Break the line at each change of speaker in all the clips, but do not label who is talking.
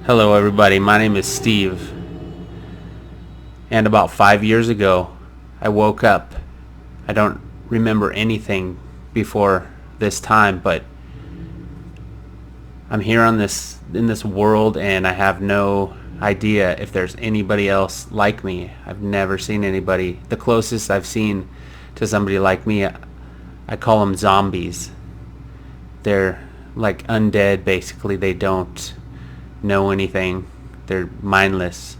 Hello everybody, my name is Steve, and about 5 years ago I woke up. I don't remember anything before this time, but I'm here in this world, and I have no idea if there's anybody else like me. I've never seen anybody. The closest I've seen to somebody like me, I call them zombies. They're like undead basically. They don't know anything. They're mindless.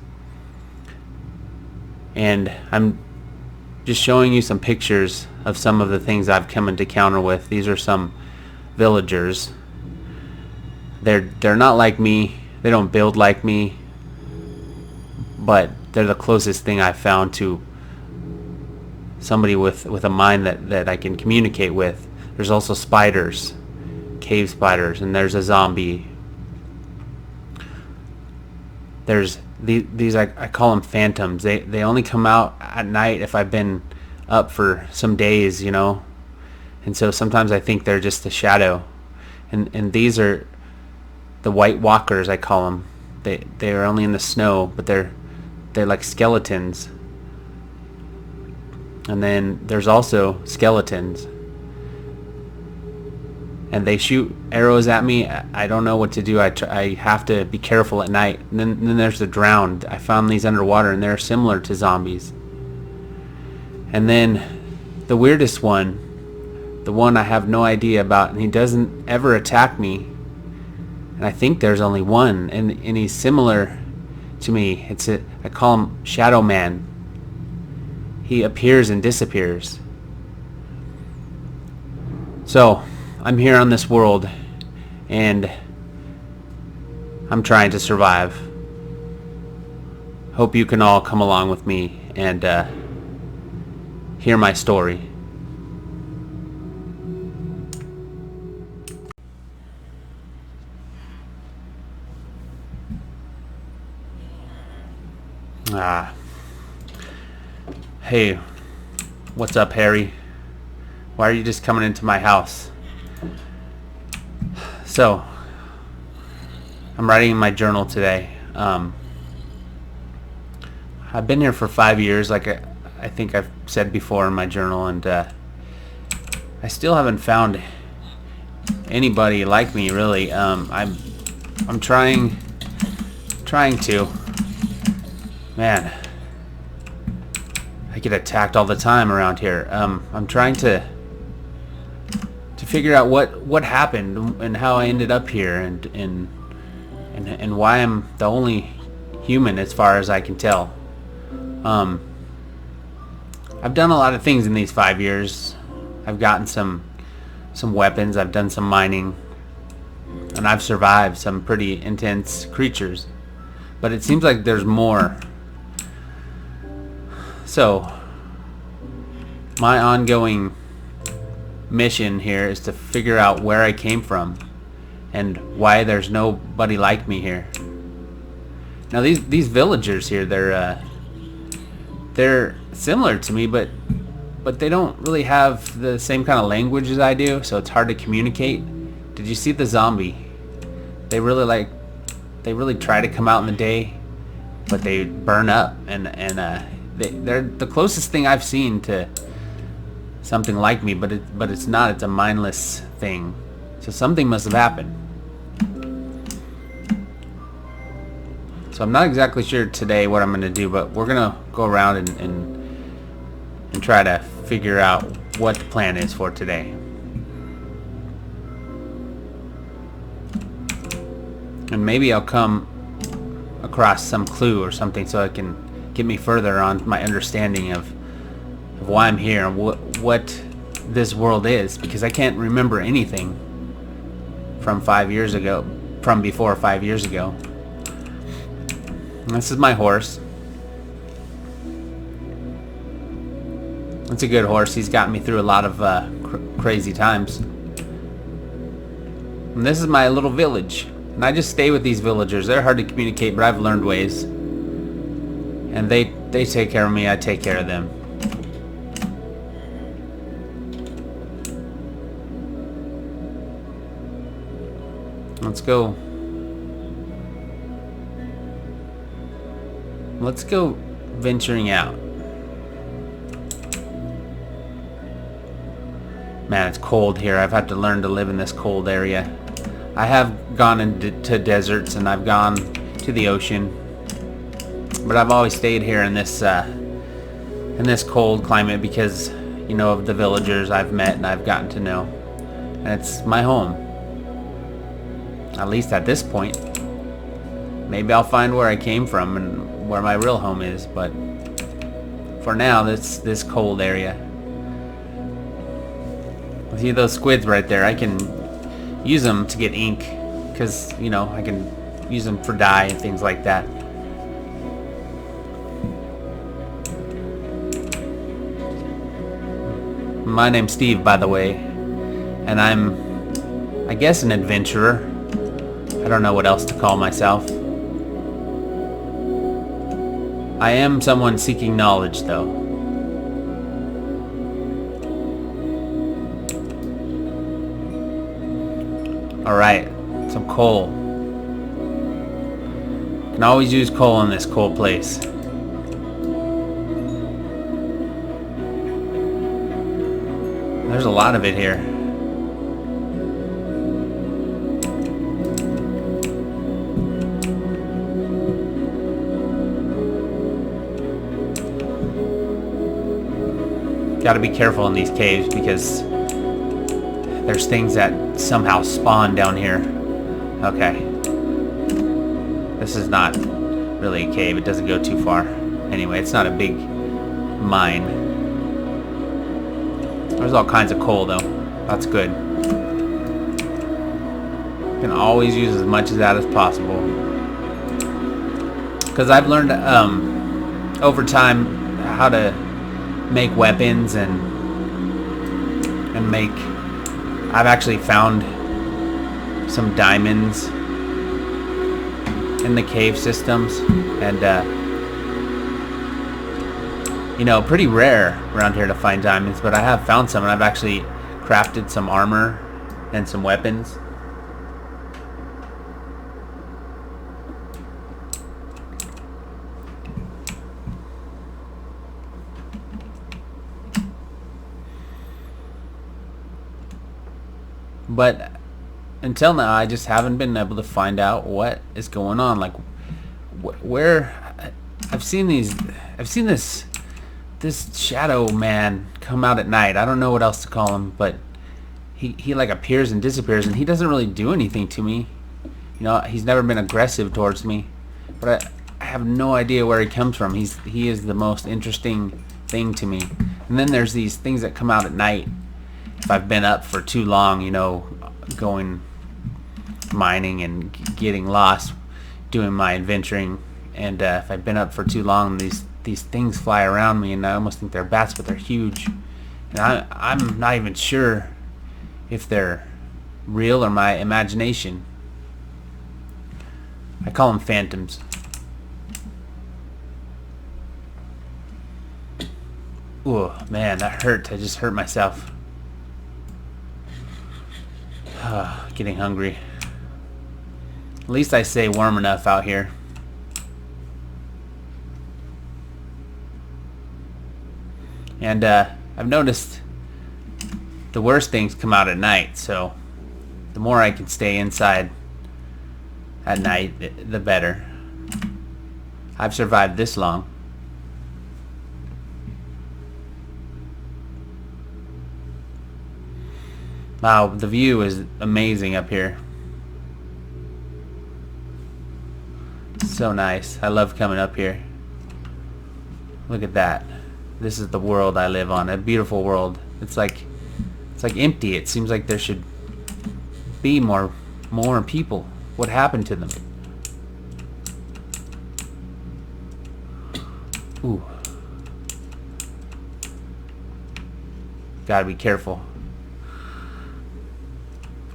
And I'm just showing you some pictures of some of the things I've come into encounter with. These are some villagers. They're not like me. They don't build like me, but they're the closest thing I've found to somebody with a mind that I can communicate with. There's also spiders, cave spiders, and there's a zombie. There's these I call them phantoms. They only come out at night if I've been up for some days, you know. And so sometimes I think they're just a shadow. And these are the white walkers, I call them. They are only in the snow, but they're like skeletons. And then there's also skeletons. And they shoot arrows at me. I don't know what to do. I have to be careful at night. And then there's the drowned. I found these underwater, and they're similar to zombies. And then the weirdest one, the one I have no idea about, and he doesn't ever attack me. And I think there's only one, and he's similar to me. I call him Shadow Man. He appears and disappears. So I'm here on this world, and I'm trying to survive. Hope you can all come along with me and hear my story. Hey, what's up, Harry? Why are you just coming into my house? So, I'm writing in my journal today. I've been here for 5 years, like I think I've said before in my journal, and I still haven't found anybody like me, really. I'm trying to. Man, I get attacked all the time around here. I'm trying to figure out what happened and how I ended up here, and why I'm the only human as far as I can tell. I've done a lot of things in these 5 years. I've gotten some weapons. I've done some mining, and I've survived some pretty intense creatures. But it seems like there's more. So my ongoing mission here is to figure out where I came from and why there's nobody like me here. Now these villagers here, they're similar to me, but they don't really have the same kind of language as I do, so it's hard to communicate. Did you see the zombie? They really try to come out in the day, but they burn up, and they're the closest thing I've seen to something like me, but it's not. It's a mindless thing. So something must have happened. So I'm not exactly sure today what I'm going to do, but we're going to go around and try to figure out what the plan is for today. And maybe I'll come across some clue or something so it can get me further on my understanding of why I'm here and what this world is, because I can't remember anything from 5 years ago, from before 5 years ago. And this is my horse. It's a good horse. He's got me through a lot of crazy times. And this is my little village. And I just stay with these villagers. They're hard to communicate, but I've learned ways. And they take care of me. I take care of them. Let's go. Let's go venturing out. Man, it's cold here. I've had to learn to live in this cold area. I have gone into deserts and I've gone to the ocean, but I've always stayed here in this cold climate because, you know, of the villagers I've met and I've gotten to know, and it's my home. At least at this point. Maybe I'll find where I came from and where my real home is, but for now, this cold area. See those squids right there? I can use them to get ink, because, you know, I can use them for dye and things like that. My name's Steve, by the way, and I'm, I guess, an adventurer. I don't know what else to call myself. I am someone seeking knowledge, though. Alright, some coal. Can always use coal in this cold place. There's a lot of it here. Gotta be careful in these caves because there's things that somehow spawn down here. Okay. This is not really a cave. It doesn't go too far. Anyway, it's not a big mine. There's all kinds of coal though. That's good. You can always use as much of that as possible. Because I've learned over time how to make weapons and make... I've actually found some diamonds in the cave systems, and you know, pretty rare around here to find diamonds, but I have found some, and I've actually crafted some armor and some weapons. But until now, I just haven't been able to find out what is going on. Like, where I've seen this shadow man come out at night. I don't know what else to call him, but he like appears and disappears, and he doesn't really do anything to me. You know, he's never been aggressive towards me, but I have no idea where he comes from. He is the most interesting thing to me. And then there's these things that come out at night. If I've been up for too long, you know, going mining and getting lost doing my adventuring, and if I've been up for too long, these things fly around me, and I almost think they're bats, but they're huge, and I'm not even sure if they're real or my imagination. I call them phantoms. Ooh, man, that hurt. I just hurt myself. Getting hungry. At least I stay warm enough out here. And I've noticed the worst things come out at night, so the more I can stay inside at night, the better. I've survived this long. Wow, the view is amazing up here. So nice. I love coming up here. Look at that. This is the world I live on. A beautiful world. It's like empty. It seems like there should be more people. What happened to them? Ooh. Gotta be careful.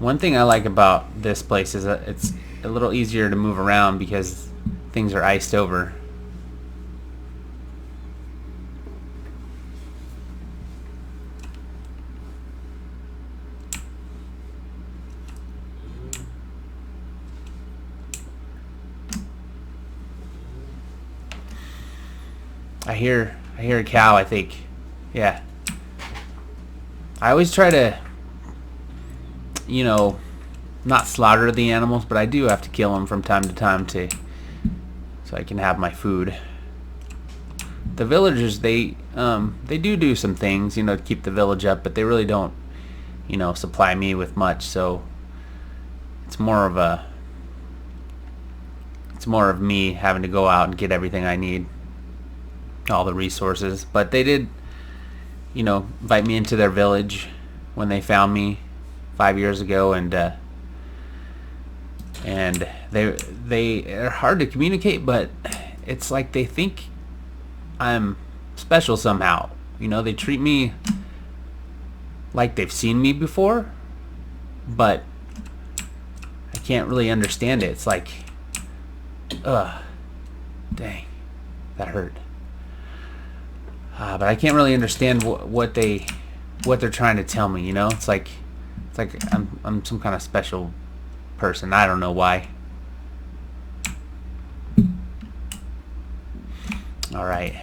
One thing I like about this place is that it's a little easier to move around because things are iced over. I hear a cow, I think. Yeah. I always try to, you know, not slaughter the animals, but I do have to kill them from time to time so I can have my food. The villagers, they do some things, you know, to keep the village up, but they really don't, you know, supply me with much. So it's more of me having to go out and get everything I need, all the resources. But they did, you know, invite me into their village when they found me 5 years ago, and they are hard to communicate, but it's like they think I'm special somehow. You know, they treat me like they've seen me before, but I can't really understand it. It's like, dang, that hurt. But I can't really understand what they're trying to tell me. You know, it's like I'm some kind of special person. I don't know why. All right.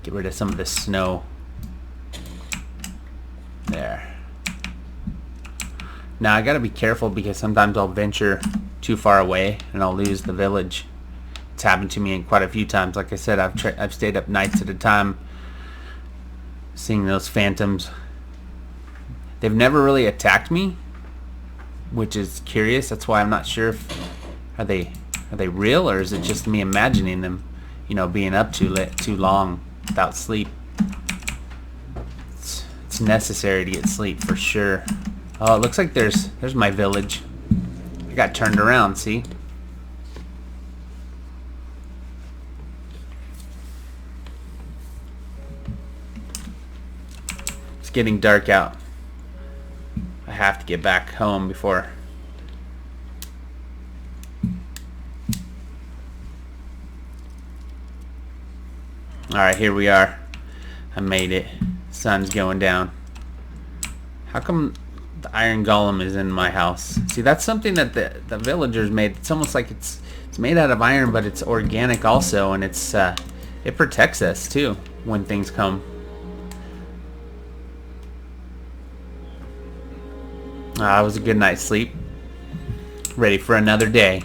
Get rid of some of this snow. There. Now I gotta be careful because sometimes I'll venture too far away and I'll lose the village. It's happened to me quite a few times. Like I said, I've stayed up nights at a time seeing those phantoms. They've never really attacked me, which is curious. That's why I'm not sure if are they real, or is it just me imagining them, you know, being up too long without sleep. It's necessary to get sleep for sure. Oh, it looks like there's my village. I got turned around, see? It's getting dark out. I have to get back home before. Alright, here we are. I made it. Sun's going down. How come the iron golem is in my house? See, that's something that the villagers made. It's almost like it's made out of iron, but it's organic also, and it protects us too when things come. It was a good night's sleep. Ready for another day.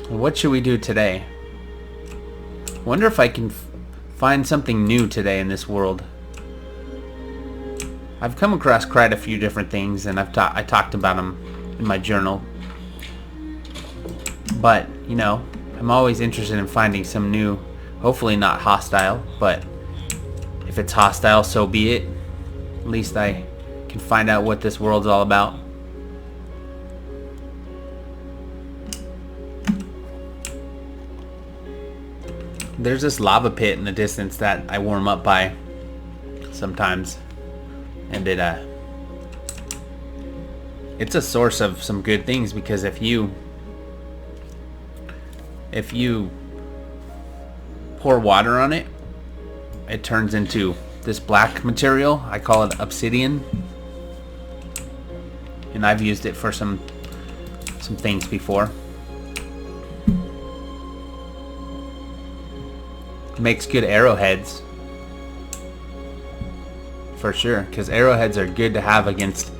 What should we do today? Wonder if I can find something new today in this world. I've come across quite a few different things, and I talked about them in my journal. But, you know, I'm always interested in finding some new, hopefully not hostile, but if it's hostile, so be it. At least I can find out what this world's all about. There's this lava pit in the distance that I warm up by sometimes, and it's a source of some good things, because if you pour water on it, it turns into this black material. I call it obsidian, and I've used it for some things before. Makes good arrowheads for sure, because arrowheads are good to have against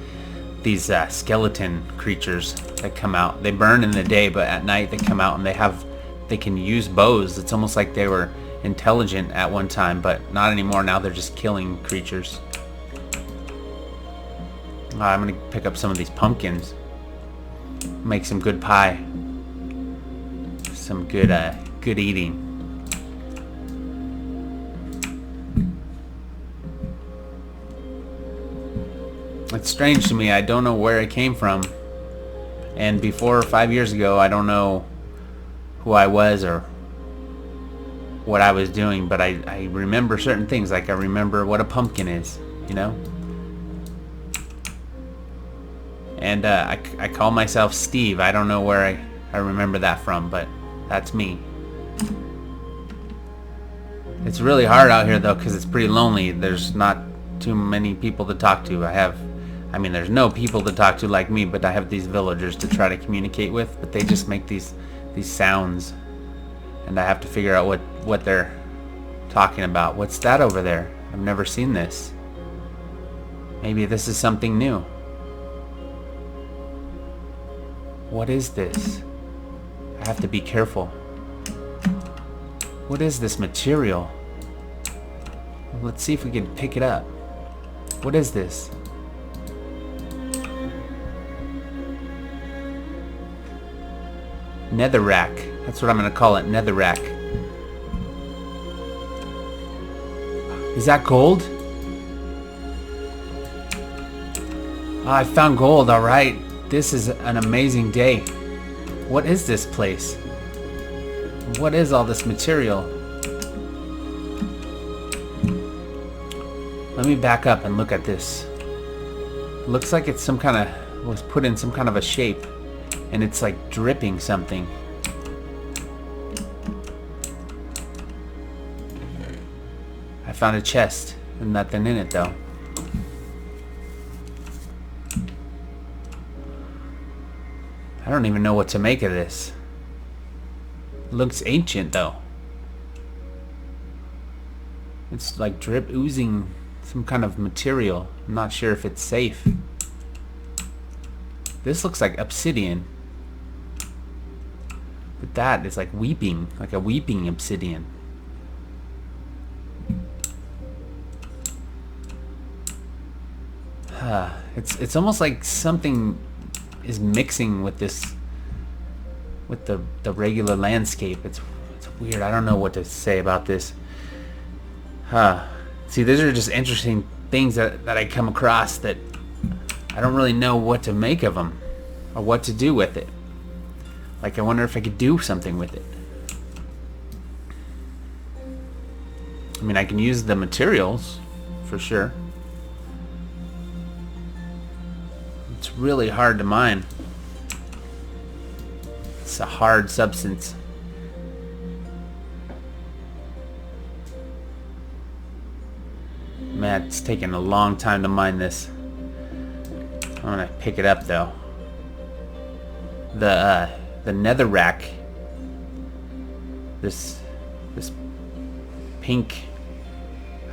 these skeleton creatures that come out. They burn in the day, but at night they come out and they can use bows. It's almost like they were intelligent at one time, but not anymore. Now they're just killing creatures. I'm gonna pick up some of these pumpkins, make some good pie, some good eating. It's strange to me. I don't know where it came from. And before 5 years ago, I don't know who I was or what I was doing, but I remember certain things. Like I remember what a pumpkin is, you know? And I call myself Steve. I don't know where I remember that from, but that's me. It's really hard out here though, because it's pretty lonely. There's not too many people to talk to. I I mean, there's no people to talk to like me, but I have these villagers to try to communicate with, but they just make these sounds, and I have to figure out what they're talking about. What's that over there? I've never seen this. Maybe this is something new. What is this? I have to be careful. What is this material? Let's see if we can pick it up. What is this? Netherrack. That's what I'm gonna call it, netherrack. Is that gold? Oh, I found gold, alright. This is an amazing day. What is this place? What is all this material? Let me back up and look at this. It looks like it's was put in some kind of a shape, and it's like dripping something. I found a chest and nothing in it though. I don't even know what to make of this. It looks ancient though. It's like oozing some kind of material. I'm not sure if it's safe. This looks like obsidian. But that is like weeping, like a weeping obsidian. It's almost like something is mixing with this, with the regular landscape. It's weird. I don't know what to say about this. See, these are just interesting things that I come across that I don't really know what to make of them or what to do with it. Like, I wonder if I could do something with it. I mean, I can use the materials for sure. It's really hard to mine. It's a hard substance. Man, it's taking a long time to mine this. I'm gonna pick it up though. The netherrack. This pink,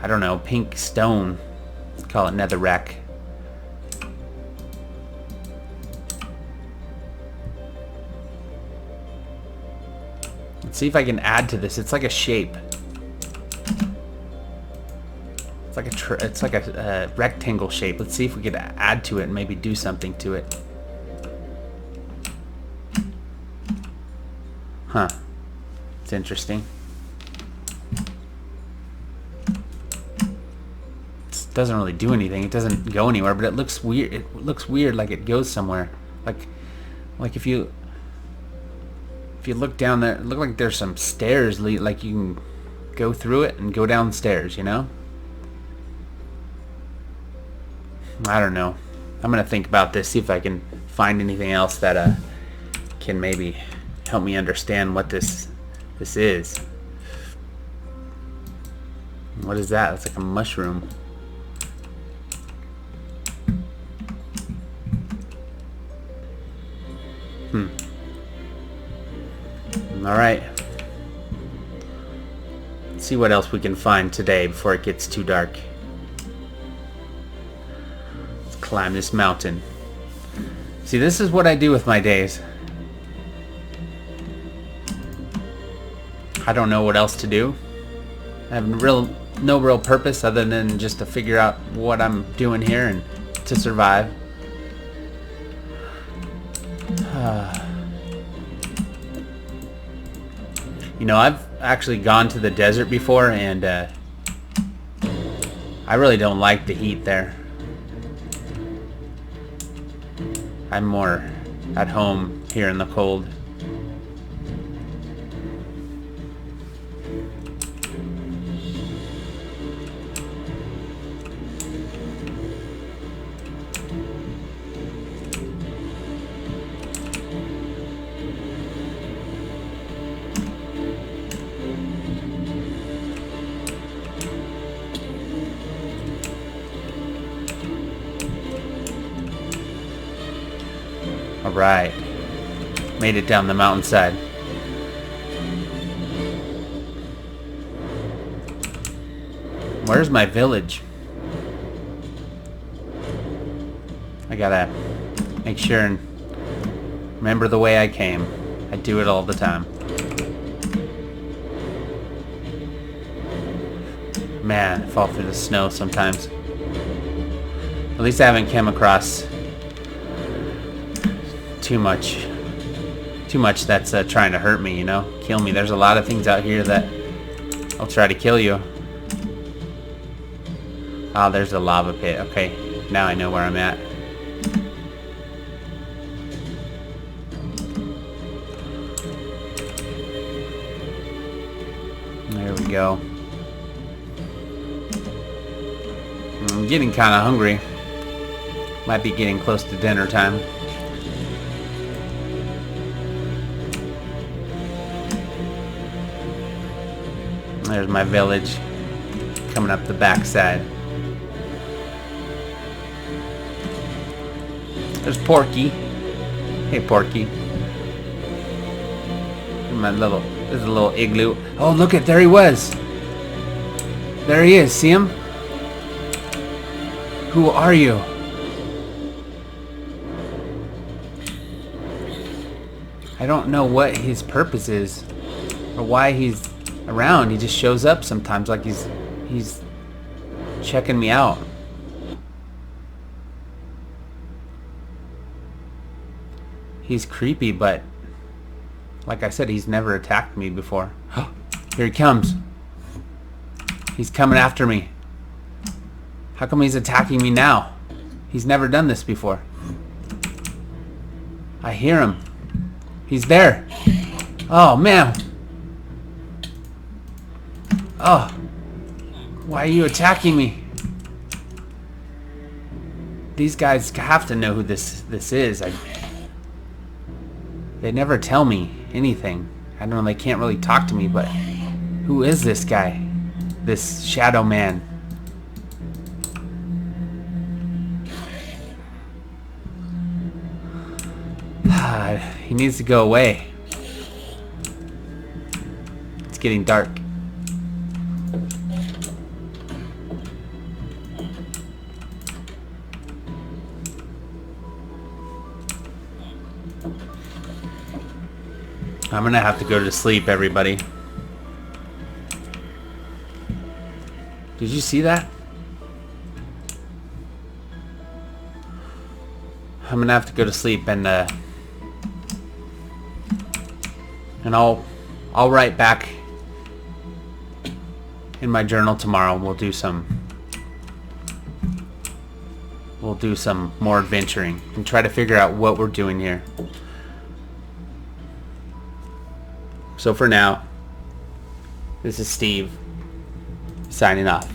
I don't know, pink stone. Let's call it netherrack. Let's see if I can add to this. It's like a shape. It's like a rectangle shape. Let's see if we could add to it and maybe do something to it. Huh. It's interesting. It doesn't really do anything. It doesn't go anywhere, but it looks weird. It looks weird, like it goes somewhere. Like if you look down there, it looks like there's some stairs like you can go through it and go downstairs, you know? I don't know. I'm gonna think about this, see if I can find anything else that can maybe help me understand what this is. What is that? It's like a mushroom. Alright. Let's see what else we can find today before it gets too dark. Let's climb this mountain. See, this is what I do with my days. I don't know what else to do. I have no real purpose other than just to figure out what I'm doing here and to survive. You know, I've actually gone to the desert before, and I really don't like the heat there. I'm more at home here in the cold. Alright. Made it down the mountainside. Where's my village? I gotta make sure and remember the way I came. I do it all the time. Man, I fall through the snow sometimes. At least I haven't come across too much that's trying to hurt me, you know? Kill me. There's a lot of things out here that will try to kill you. Oh, there's a lava pit. Okay, now I know where I'm at. There we go. I'm getting kind of hungry. Might be getting close to dinner time. There's my village coming up the backside. There's Porky. Hey, Porky. There's a little igloo. Oh, look at, there he was. There he is. See him? Who are you? I don't know what his purpose is or why he's around. He just shows up sometimes like he's checking me out. He's creepy, but like I said, he's never attacked me before. Here he comes. He's coming after me. How come he's attacking me now? He's never done this before. I hear him. He's there. Oh, man. Oh. Why are you attacking me? These guys have to know who this is. They never tell me anything. I don't know, they can't really talk to me, but who is this guy? This shadow man? He needs to go away. It's getting dark. I'm gonna have to go to sleep, everybody. Did you see that? I'm gonna have to go to sleep, and I'll write back in my journal tomorrow. We'll do some more adventuring and try to figure out what we're doing here. So for now, this is Steve signing off.